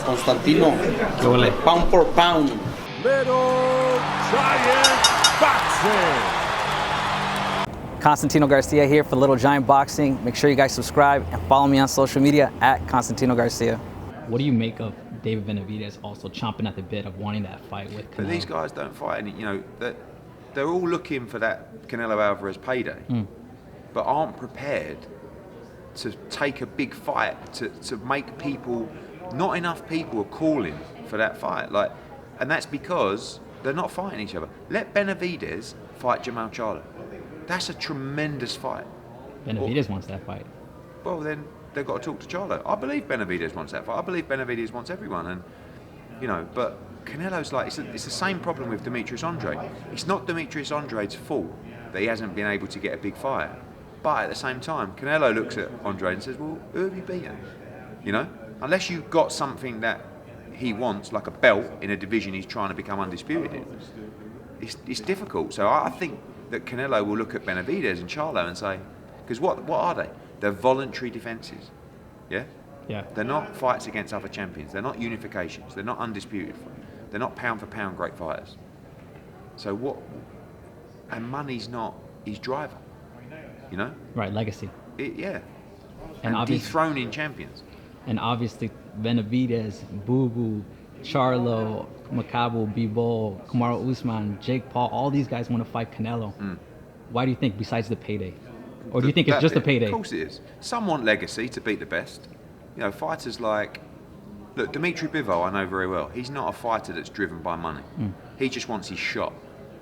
Constantino, pound for pound. Little Giant Boxing. Constantino Garcia here for Little Giant Boxing. Make sure you guys subscribe and follow me on social media at Constantino Garcia. What do you make of David Benavidez also chomping at the bit of wanting that fight with Canelo? But these guys don't fight any, they're all looking for that Canelo Alvarez payday, but aren't prepared to take a big fight, to make people, not enough people are calling for that fight. And that's because they're not fighting each other. Let Benavidez fight Jamal Charlo. That's a tremendous fight. Benavidez wants that fight. Well, then they've got to talk to Charlo. I believe Benavidez wants that fight. I believe Benavidez wants everyone, and but Canelo's it's the same problem with Demetrius Andrade. It's not Demetrius Andrade's fault that he hasn't been able to get a big fight, but at the same time, Canelo looks at Andrade and says, "Well, who have you beaten? Unless you've got something that he wants, like a belt in a division he's trying to become undisputed in, it's difficult." So I think that Canelo will look at Benavidez and Charlo and say, because what are they? They're voluntary defences, yeah? Yeah. They're not fights against other champions. They're not unifications. They're not undisputed. They're not pound for pound great fighters. So what? And money's not his driver, Right, legacy. Yeah. And dethroning champions. And obviously Benavidez, Boo Boo, Charlo, Makabu, Bivol, Kamaru Usman, Jake Paul, all these guys want to fight Canelo. Why do you think, besides the payday? Or do you think it's just a payday? Of course it is. Some want legacy to beat the best. Fighters like... Look, Demetrius Bivol I know very well. He's not a fighter that's driven by money. He just wants his shot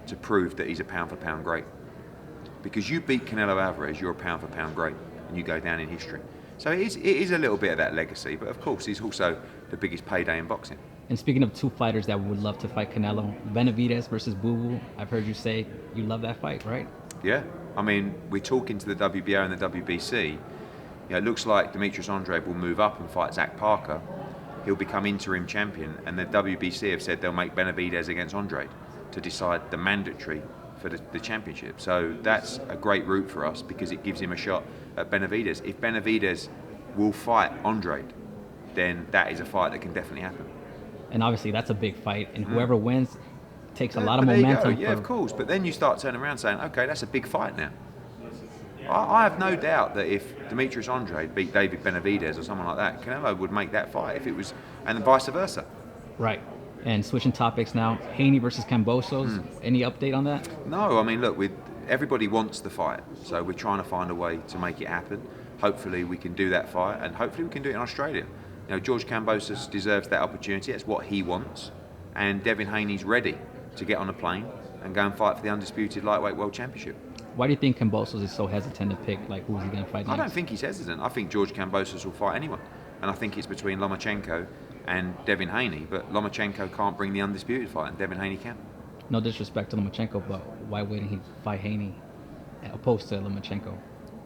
to prove that he's a pound-for-pound great. Because you beat Canelo Alvarez, you're a pound-for-pound great, and you go down in history. So it is a little bit of that legacy, but of course he's also the biggest payday in boxing. And speaking of two fighters that would love to fight Canelo, Benavidez versus Boo Boo, I've heard you say you love that fight, right? Yeah. I mean, we're talking to the WBO and the WBC. It looks like Demetrius Andrade will move up and fight Zach Parker. He'll become interim champion, and the WBC have said they'll make Benavidez against Andrade to decide the mandatory for the championship. So that's a great route for us because it gives him a shot at Benavidez. If Benavidez will fight Andrade, then that is a fight that can definitely happen. And obviously that's a big fight, and whoever wins takes a lot of momentum. Yeah, of course. But then you start turning around saying, okay, that's a big fight now. I have no doubt that if Demetrius Andrade beat David Benavidez or someone like that, Canelo would make that fight if it was, and vice versa. Right. And switching topics now, Haney versus Kambosos. Any update on that? No, I mean, look, everybody wants the fight, so we're trying to find a way to make it happen. Hopefully we can do that fight, and hopefully we can do it in Australia. George Kambosos deserves that opportunity. That's what he wants. And Devin Haney's ready to get on a plane and go and fight for the undisputed lightweight world championship. Why do you think Kambosos is so hesitant to pick, who's he going to fight next? I don't think he's hesitant. I think George Kambosos will fight anyone. And I think it's between Lomachenko and Devin Haney. But Lomachenko can't bring the undisputed fight, and Devin Haney can. No disrespect to Lomachenko, but why wouldn't he fight Haney opposed to Lomachenko?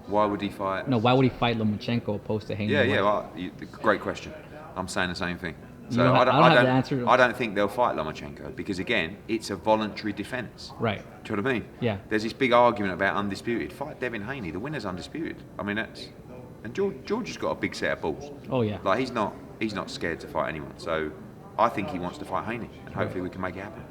Why would he fight? No, why would he fight Lomachenko opposed to Haney? Great question. I'm saying the same thing. So I don't think they'll fight Lomachenko because, again, it's a voluntary defence. Right. Do you know what I mean? Yeah. There's this big argument about undisputed. Fight Devin Haney. The winner's undisputed. I mean, and George has got a big set of balls. Oh yeah. He's not scared to fight anyone. So I think he wants to fight Haney, and hopefully we can make it happen.